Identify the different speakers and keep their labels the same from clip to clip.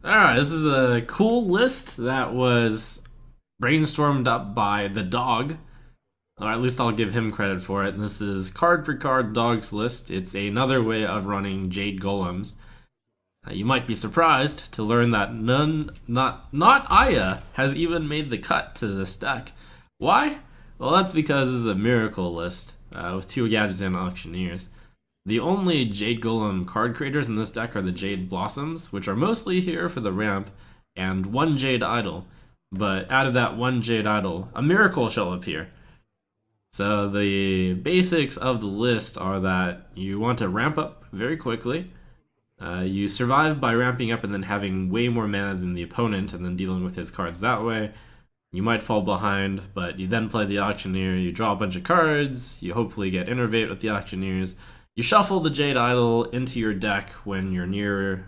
Speaker 1: Alright, this is a cool list that was brainstormed up by the dog. Or at least I'll give him credit for it. This is card for card dog's list. It's another way of running Jade Golems. You might be surprised to learn that not Aya has even made the cut to this deck. Why? Well, that's because this is a miracle list with 2 Gadgets Auctioneers. The only Jade Golem card creators in this deck are the Jade Blossoms, which are mostly here for the ramp, and 1 Jade Idol. But out of that 1 Jade Idol, a miracle shall appear. So the basics of the list are that you want to ramp up very quickly. You survive by ramping up and then having way more mana than the opponent and then dealing with his cards that way. You might fall behind, but you then play the Auctioneer, you draw a bunch of cards, you hopefully get Innervate with the Auctioneers. You shuffle the Jade Idol into your deck when you're near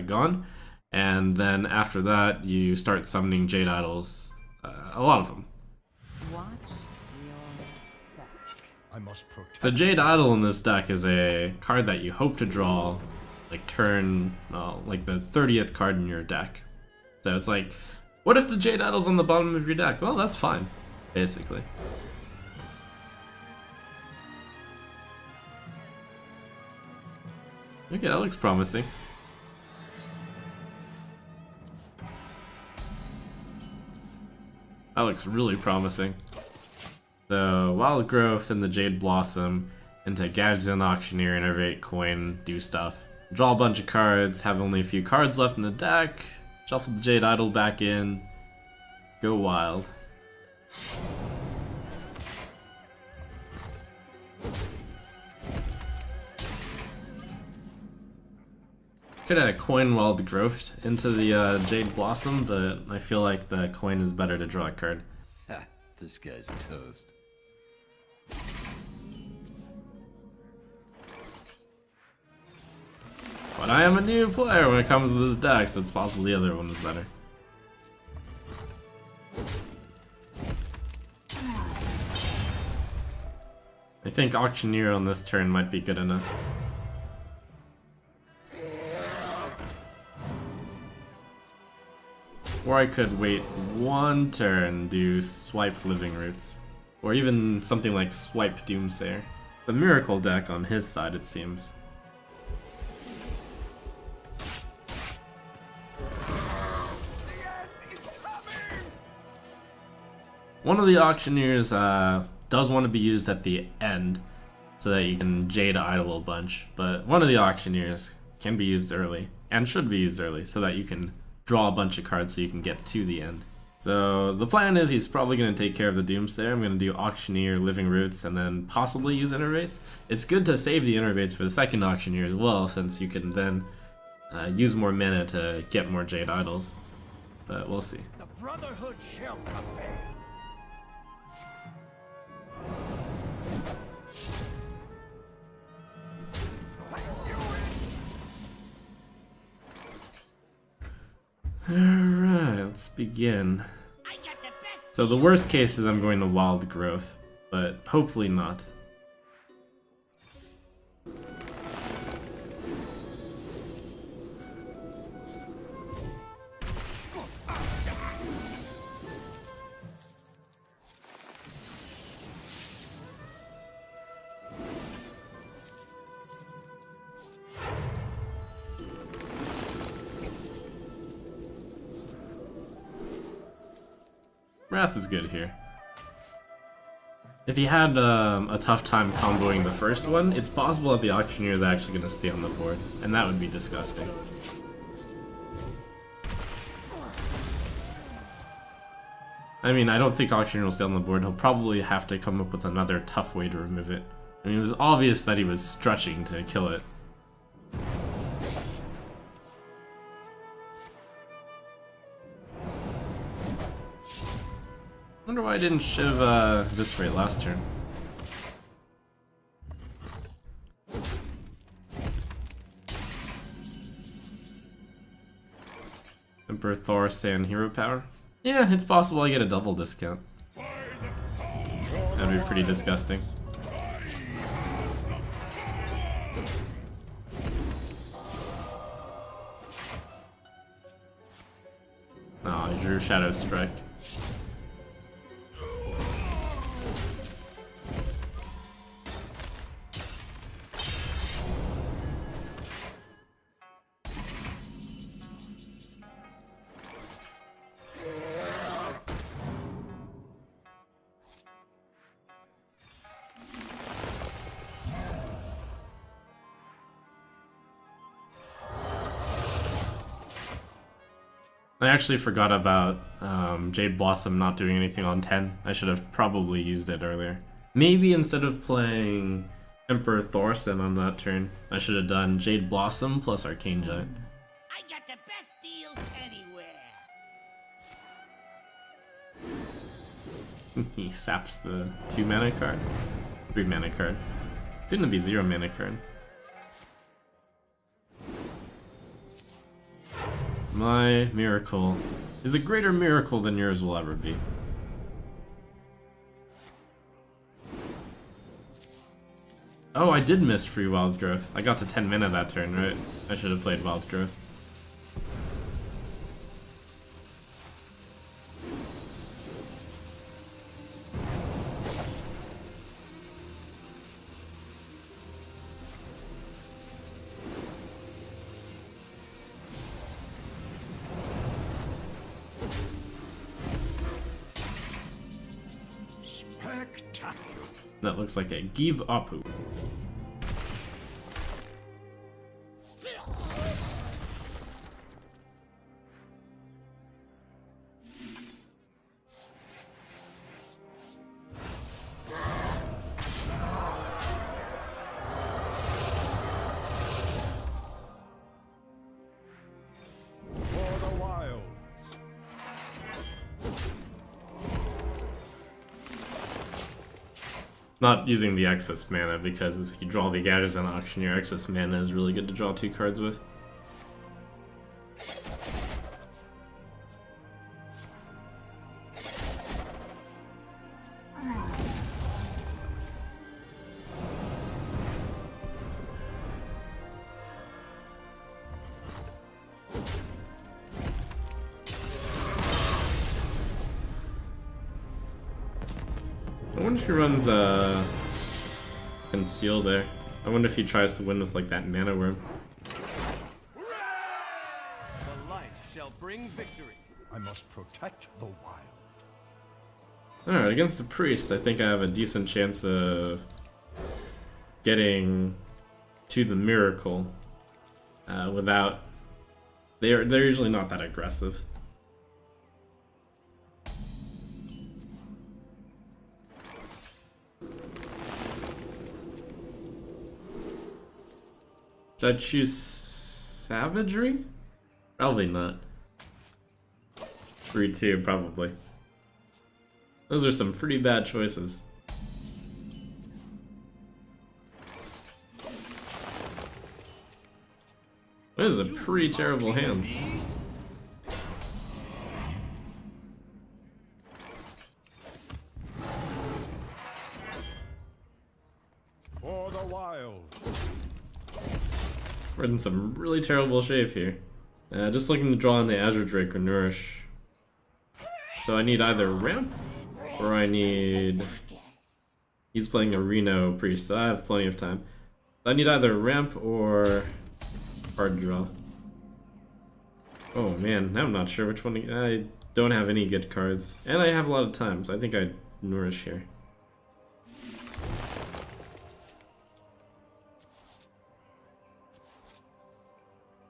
Speaker 1: gone, and then after that you start summoning Jade Idols, a lot of them. So Jade Idol in this deck is a card that you hope to draw like turn, like the 30th card in your deck. So it's like, what if the Jade Idol's on the bottom of your deck? Well, that's fine, basically. Okay, that looks promising. That looks really promising. So, Wild Growth and the Jade Blossom into Gadgets Auctioneer, Innervate, Coin, do stuff. Draw a bunch of cards, have only a few cards left in the deck, shuffle the Jade Idol back in, go wild. Could have Coin Wild Growth into the Jade Blossom, but I feel like the Coin is better to draw a card.
Speaker 2: Ha, this guy's toast.
Speaker 1: But I am a new player when it comes to this deck, so it's possible the other one is better. I think Auctioneer on this turn might be good enough. Or I could wait 1 turn, do Swipe Living Roots. Or even something like Swipe Doomsayer. The Miracle deck on his side, it seems. One of the Auctioneers does want to be used at the end, so that you can Jade Idol a bunch, but one of the Auctioneers can be used early, and should be used early, so that you can draw a bunch of cards so you can get to the end. So the plan is he's probably going to take care of the Doomsayer. I'm going to do Auctioneer, Living Roots, and then possibly use Innervates. It's good to save the Innervates for the second Auctioneer as well, since you can then use more mana to get more Jade Idols. But we'll see.
Speaker 3: The Brotherhood shall prevail.
Speaker 1: Alright, let's begin. So the worst case is I'm going to Wild Growth, but hopefully not. Wrath is good here. If he had a tough time comboing the first one, it's possible that the Auctioneer is actually going to stay on the board, and that would be disgusting. I mean, I don't think Auctioneer will stay on the board. He'll probably have to come up with another tough way to remove it. I mean, it was obvious that he was stretching to kill it. Wonder why I didn't Shiv Viscerate last turn. Emperor Thor Sand Hero Power? Yeah, it's possible I get a double discount. That'd be pretty disgusting. Oh, he drew Shadow Strike. I actually forgot about Jade Blossom not doing anything on 10. I should have probably used it earlier. Maybe instead of playing Emperor Thorson on that turn, I should have done Jade Blossom plus Arcane Giant.
Speaker 3: I got the best deals anywhere.
Speaker 1: He saps the 2 mana card. 3 mana card. It's gonna be 0 mana card. My miracle is a greater miracle than yours will ever be. Oh, I did miss free Wild Growth. I got to 10 mana that turn, right? I should have played Wild Growth. That looks like a give up. Not using the excess mana, because if you draw the karazhan auction, your excess mana is really good to draw 2 cards with. I wonder if he runs Conceal there. I wonder if he tries to win with like that mana worm.
Speaker 3: The light shall bring victory.
Speaker 2: I must protect the wild.
Speaker 1: Alright, against the priest, I think I have a decent chance of getting to the miracle without... They're usually not that aggressive. Should I choose Savagery? Probably not. 3-2, probably. Those are some pretty bad choices. That is a pretty terrible hand.
Speaker 2: For the wild.
Speaker 1: We're in some really terrible shape here. Just looking to draw in the Azure Drake or Nourish. So I need either Ramp, or I need... He's playing a Reno Priest, so I have plenty of time. I need either Ramp or Card Draw. Oh man, now I'm not sure which one I don't have any good cards. And I have a lot of time, so I think I Nourish here.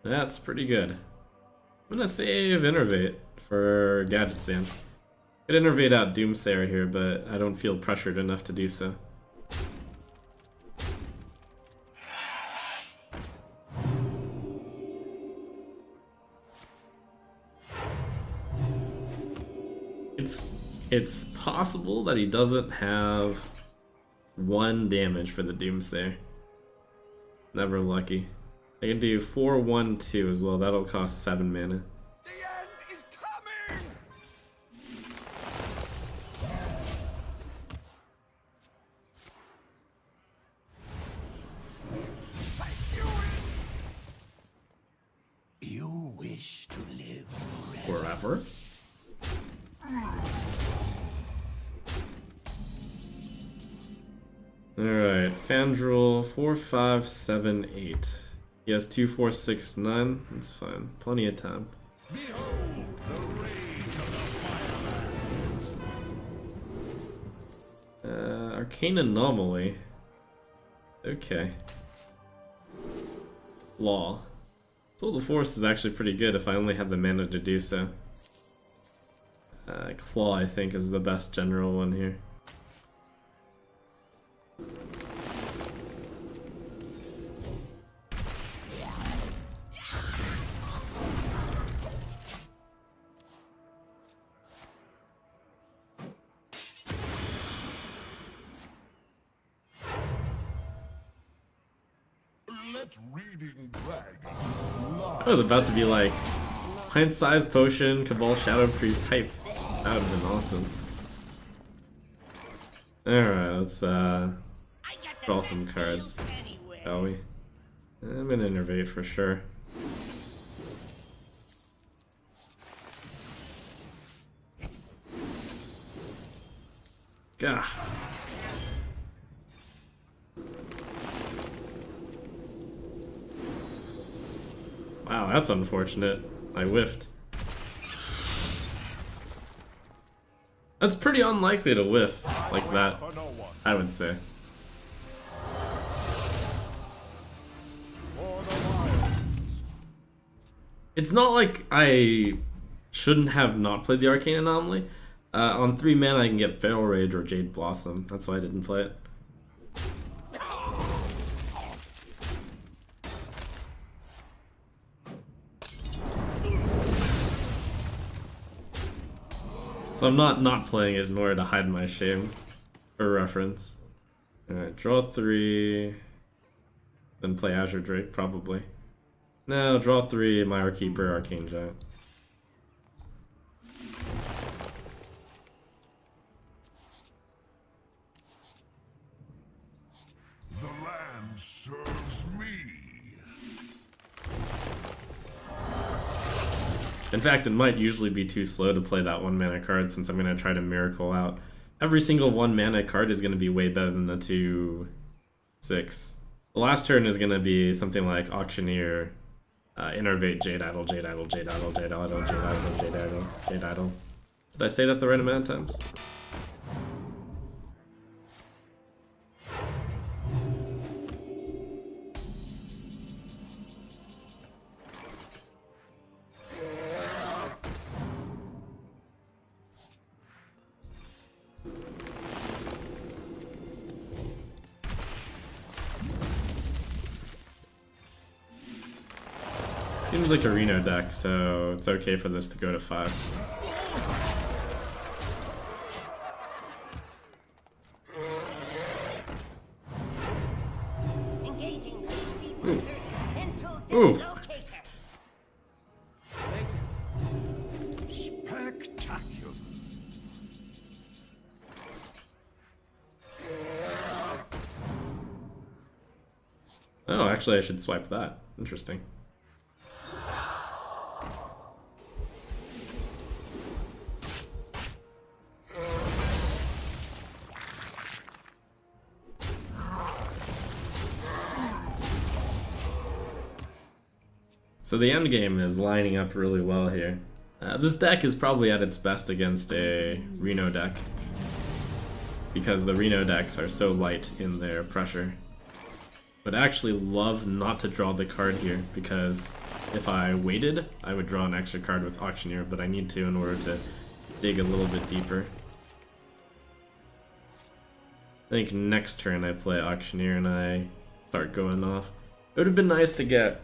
Speaker 1: That's pretty good. I'm gonna save Innervate for Gadget Sand. Could Innervate out Doomsayer here, but I don't feel pressured enough to do so. It's possible that he doesn't have 1 damage for the Doomsayer. Never lucky. I can do 4-1-2 as well. That'll cost 7 mana.
Speaker 3: The end is coming.
Speaker 2: You wish to live
Speaker 1: Forever. Alright, Fandral 4, 5, 7, 8. He has 2, 4, 6, 9. That's fine. Plenty of time.
Speaker 2: Behold the rage of the Firelands.
Speaker 1: Arcane Anomaly. Okay. Law. Soul of the Forest is actually pretty good if I only had the mana to do so. Claw, I think, is the best general one here.
Speaker 2: Let reading drag.
Speaker 1: I was about to be like, pint-sized potion, Cabal Shadow Priest type. That would have been awesome. Alright, let's
Speaker 3: I got the
Speaker 1: draw
Speaker 3: best
Speaker 1: some cards,
Speaker 3: deals anywhere.
Speaker 1: shall we? I'm gonna innervate for sure. Gah. Wow, that's unfortunate. I whiffed. That's pretty unlikely to whiff like that,
Speaker 2: For no one.
Speaker 1: I would say.
Speaker 2: For the wilds.
Speaker 1: It's not like I shouldn't have not played the Arcane Anomaly. On 3 mana I can get Feral Rage or Jade Blossom. That's why I didn't play it. So I'm not playing it in order to hide my shame, for reference. Alright, draw 3, then play Azure Drake, probably. No, draw 3, Mire Keeper, Arcane Giant.
Speaker 2: The land serves me.
Speaker 1: In fact, it might usually be too slow to play that 1 mana card since I'm going to try to Miracle out. Every single 1 mana card is going to be way better than the 2/6. The last turn is going to be something like Auctioneer, Innervate, Jade Idol, Jade Idol, Jade Idol, Jade Idol, Jade Idol, Jade Idol, Jade Idol. Did I say that the right amount of times? Seems like a Reno deck, so it's okay for this to go to 5.
Speaker 3: Engaging DC wizard until
Speaker 1: Ooh.
Speaker 3: dislocated.
Speaker 2: Spectacular.
Speaker 1: Oh, actually I should swipe that. Interesting. So the end game is lining up really well here. This deck is probably at its best against a Reno deck, because the Reno decks are so light in their pressure. But I actually love not to draw the card here, because if I waited, I would draw an extra card with Auctioneer, but I need to in order to dig a little bit deeper. I think next turn I play Auctioneer and I start going off. It would have been nice to get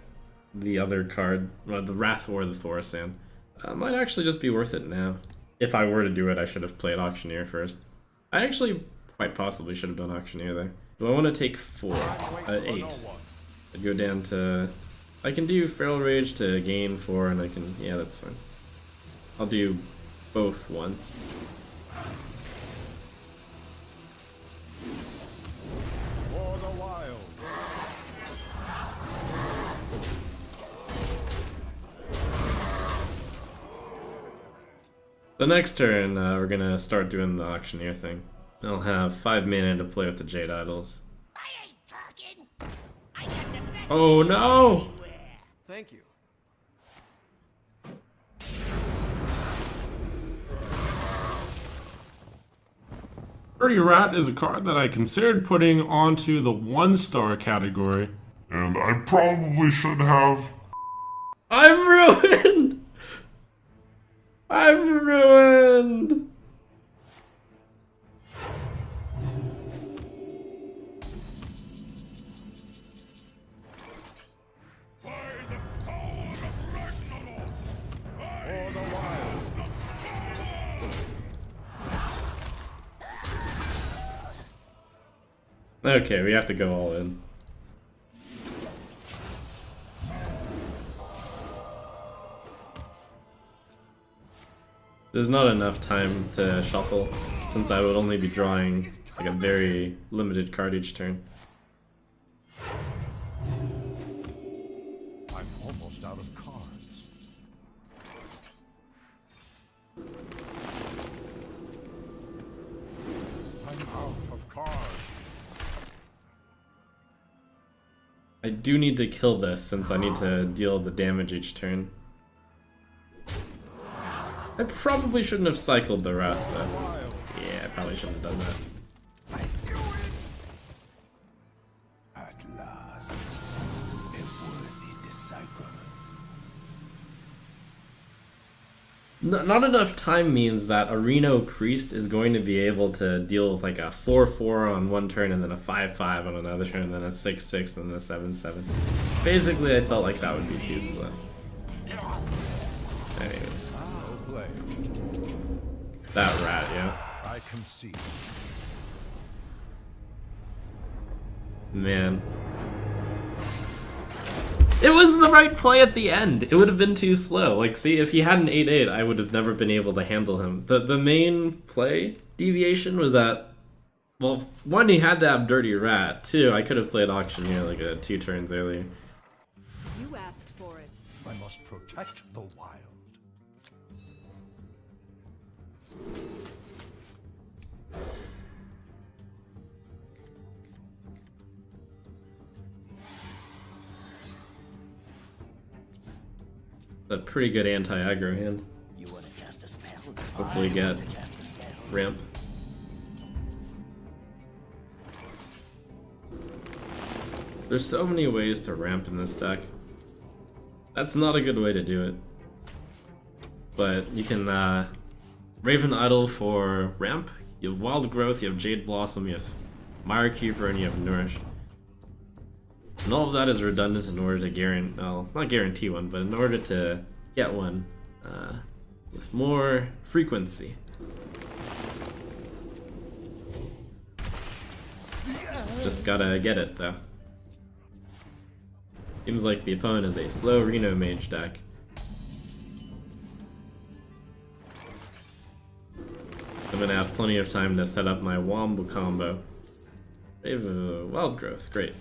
Speaker 1: the other card, the Wrath or the Thorsan. Might actually just be worth it now. If I were to do it, I should have played Auctioneer first. I actually quite possibly should have done Auctioneer there. Do I want to take 4? 8. I'd go down to... I can do Feral Rage to gain 4 and I can... Yeah, that's fine. I'll do both once.
Speaker 2: For the wild.
Speaker 1: The next turn, we're gonna start doing the auctioneer thing. I'll have 5 mana to play with the Jade Idols.
Speaker 3: I ain't talking. I got the best
Speaker 1: Oh no!
Speaker 3: anywhere.
Speaker 4: Thank you.
Speaker 5: Dirty Rat is a card that I considered putting onto the 1-star category.
Speaker 2: And I probably should have.
Speaker 1: I'm ruined! I'm ruined!
Speaker 2: For the wild.
Speaker 1: Okay, we have to go all in. There's not enough time to shuffle, since I would only be drawing like a very limited card each turn.
Speaker 2: I'm almost out of cards. I'm out of cards.
Speaker 1: I do need to kill this, since I need to deal the damage each turn. I probably shouldn't have cycled the Wrath, though. Yeah, I probably shouldn't have done that.
Speaker 2: At last, a worthy disciple.
Speaker 1: Not enough time means that a Reno Priest is going to be able to deal with like a 4-4 on one turn and then a 5-5 on another turn and then a 6-6 and then a 7-7. Basically, I felt like that would be too slow. Anyways.
Speaker 2: Well played.
Speaker 1: That rat, yeah.
Speaker 2: I concede.
Speaker 1: Man. It was the right play at the end. It would have been too slow. Like, see, if he had an 8-8, I would have never been able to handle him. The main play deviation was that, well, one, he had to have Dirty Rat. Two, I could have played Auctioneer like 2 turns earlier.
Speaker 6: You asked for it.
Speaker 2: I must protect the wild.
Speaker 1: A pretty good anti-aggro hand.
Speaker 3: You wanna cast a spell?
Speaker 1: Hopefully get
Speaker 3: Cast a spell.
Speaker 1: ramp. There's so many ways to ramp in this deck. That's not a good way to do it. But you can Raven Idol for ramp, you have Wild Growth, you have Jade Blossom, you have Mire Keeper, and you have Nourish. And all of that is redundant in order to guarantee, well, not guarantee one, but in order to get one with more frequency. Just gotta get it, though. Seems like the opponent is a slow Reno Mage deck. I'm gonna have plenty of time to set up my Wombo combo. They have a Wild Growth, great.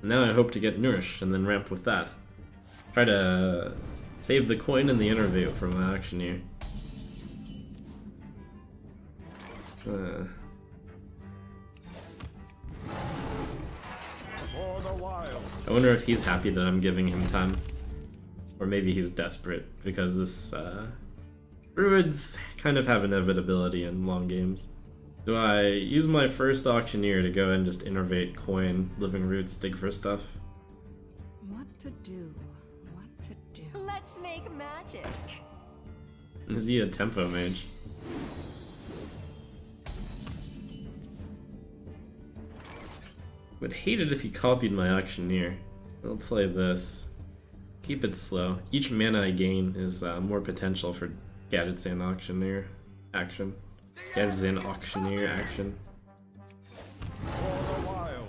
Speaker 1: Now I hope to get Nourish and then ramp with that. Try to save the coin and the Innervate for my Auctioneer.
Speaker 2: For the wild.
Speaker 1: I wonder if he's happy that I'm giving him time. Or maybe he's desperate, because this, Druids kind of have inevitability in long games. Do I use my first Auctioneer to go and just innervate coin, living roots, dig for stuff?
Speaker 6: What to do? What to do?
Speaker 7: Let's make magic.
Speaker 1: Is he a tempo mage? Would hate it if he copied my Auctioneer. I'll play this. Keep it slow. Each mana I gain is more potential for Gadgetzan Auctioneer action. Gadgetzan Auctioneer action.
Speaker 2: For the wild.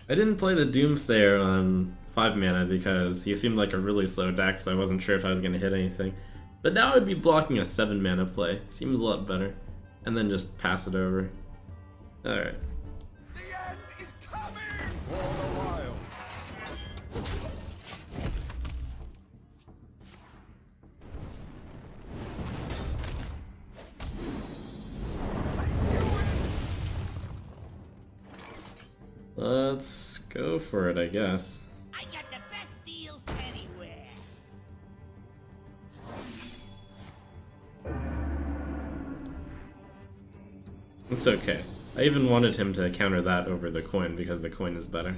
Speaker 1: I didn't play the Doomsayer on 5 mana because he seemed like a really slow deck, so I wasn't sure if I was going to hit anything. But now I'd be blocking a 7 mana play. Seems a lot better. And then just pass it over. Alright.
Speaker 2: The end is coming! For the wild.
Speaker 1: Let's go for it, I guess.
Speaker 3: I got the best deals anywhere.
Speaker 1: It's okay. I even wanted him to counter that over the coin because the coin is better.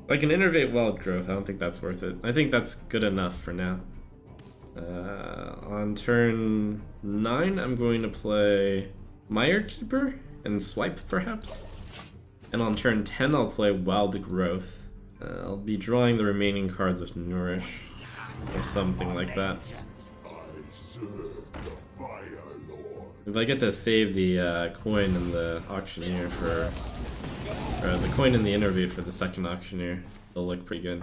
Speaker 1: I can innervate wild growth. I don't think that's worth it. I think that's good enough for now. On turn 9, I'm going to play Mire Keeper and Swipe, perhaps. And on turn 10, I'll play Wild Growth. I'll be drawing the remaining cards with Nourish, or something like that. If I get to save the coin in the Auctioneer for... or the coin in the Innervate for the second Auctioneer, they'll look pretty good.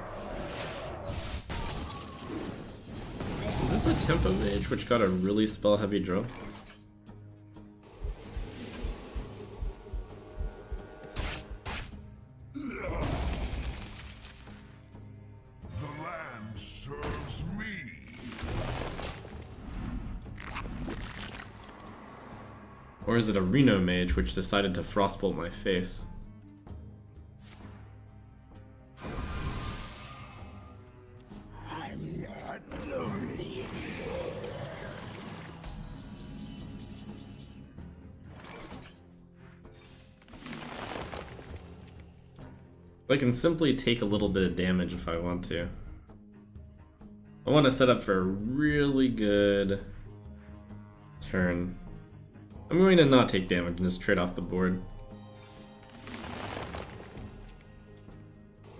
Speaker 1: Is this a Tempo Mage, which got a really spell-heavy draw?
Speaker 2: The land serves me.
Speaker 1: Or is it a Reno Mage, which decided to Frostbolt my face?
Speaker 3: I'm not lonely.
Speaker 1: I can simply take a little bit of damage if I want to. I want to set up for a really good turn. I'm going to not take damage and just trade off the board.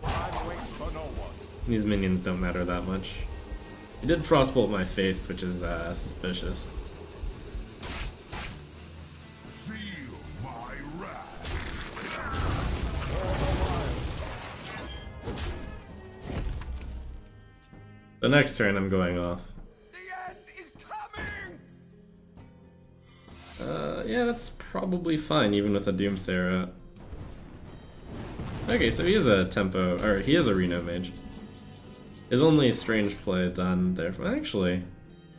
Speaker 2: Time waits for no one.
Speaker 1: These minions don't matter that much. He did Frostbolt my face, which is suspicious.
Speaker 2: Feel my wrath.
Speaker 1: The next turn I'm going off.
Speaker 2: The end is coming!
Speaker 1: Yeah, that's probably fine, even with a Doomsayer out. Okay, so he is a Tempo, or he is a Reno Mage. His only strange play done there. Actually,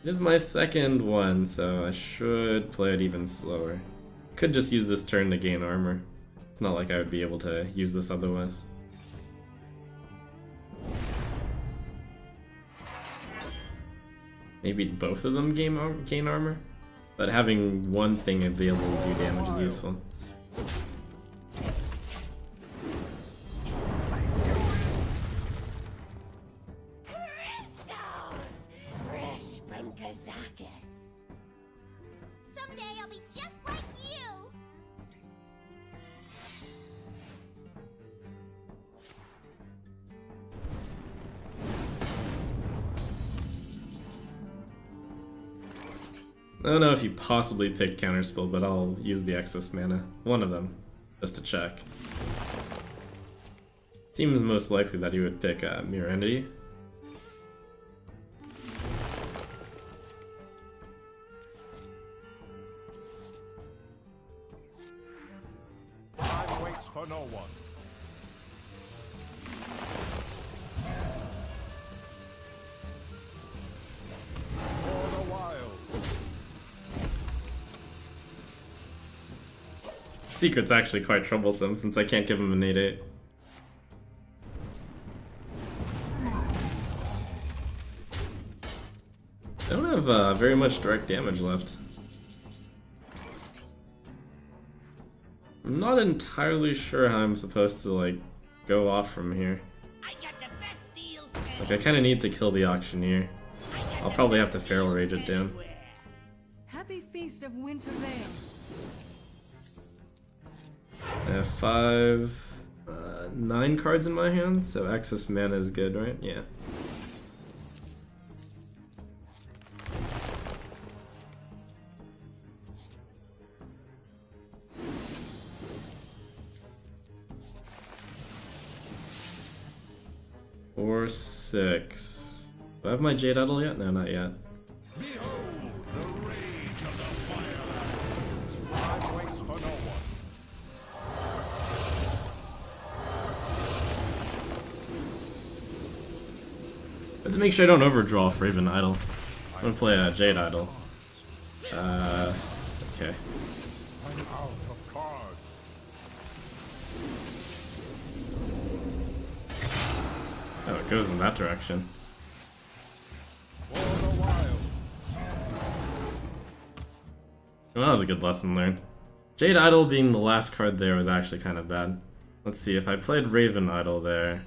Speaker 1: it is my second one, so I should play it even slower. Could just use this turn to gain armor. It's not like I would be able to use this otherwise. Maybe both of them gain armor, but having one thing available to do damage is useful.
Speaker 3: Crystals! Fresh from Kazakis. Someday I'll be just like you!
Speaker 1: I don't know if you possibly pick Counterspell, but I'll use the excess mana. One of them, just to check. Seems most likely that he would pick Mirror Entity.
Speaker 2: Time waits for no one. For the wild.
Speaker 1: Secret's actually quite troublesome since I can't give him an 8/8. I don't have very much direct damage left. I'm not entirely sure how I'm supposed to like go off from here.
Speaker 3: I got the best deals
Speaker 1: Like I kind of need to kill the Auctioneer. I'll probably have to Feral Rage it down.
Speaker 3: anywhere.
Speaker 6: Happy Feast of Winter Veil.
Speaker 1: I have 9 cards in my hand, so excess mana is good, right? Yeah. 4, 6. Do I have my Jade Idol yet? No, not yet.
Speaker 2: Behold the rage of the firelands. Time waits for no one.
Speaker 1: I have to make sure I don't overdraw for even Idol. I'm gonna play a Jade Idol. Okay.
Speaker 2: I'm out of cards.
Speaker 1: Oh, it goes in that direction.
Speaker 2: For the wild.
Speaker 1: Well, that was a good lesson learned. Jade Idol being the last card there was actually kind of bad. Let's see, if I played Raven Idol there,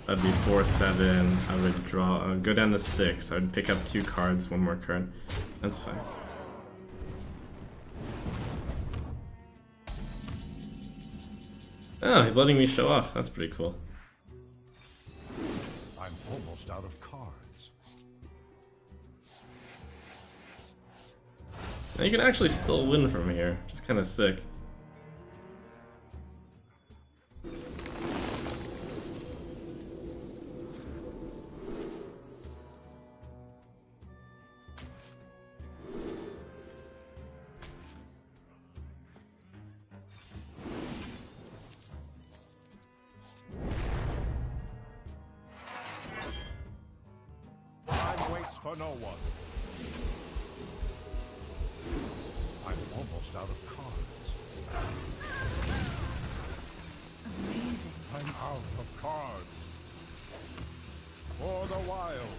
Speaker 1: that'd be 4, 7. I would draw, go down to 6. I would pick up 2 cards, 1 more card. That's fine. Oh, he's letting me show off. That's pretty cool.
Speaker 2: I'm almost out of cards.
Speaker 1: Now you can actually still win from here, which is kind of sick.
Speaker 2: Time waits for no one. I'm almost out of cards.
Speaker 6: Amazing.
Speaker 2: I'm out of cards. For the wild.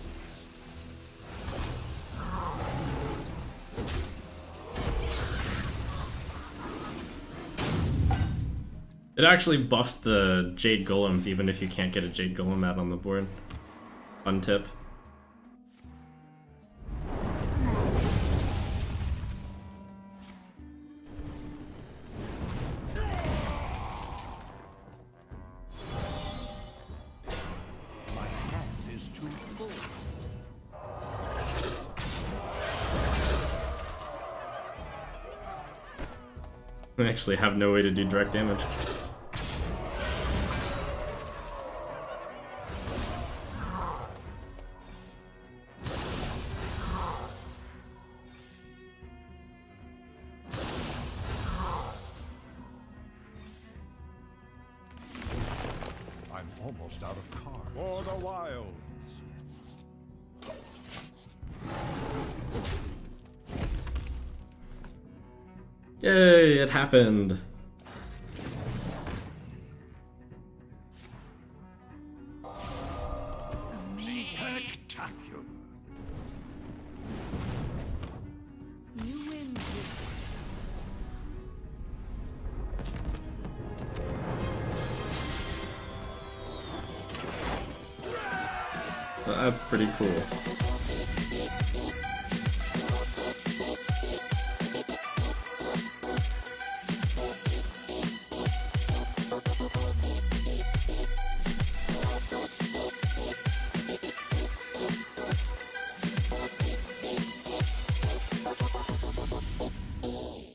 Speaker 1: It actually buffs the Jade Golems even if you can't get a Jade Golem out on the board. Fun tip.
Speaker 2: My hand is too full.
Speaker 1: I actually have no way to do direct damage.
Speaker 2: I'm almost out of cards. For the wilds.
Speaker 1: Yay, it happened.
Speaker 6: Amazing.
Speaker 2: Spectacular.
Speaker 6: You win this.
Speaker 1: That's pretty cool.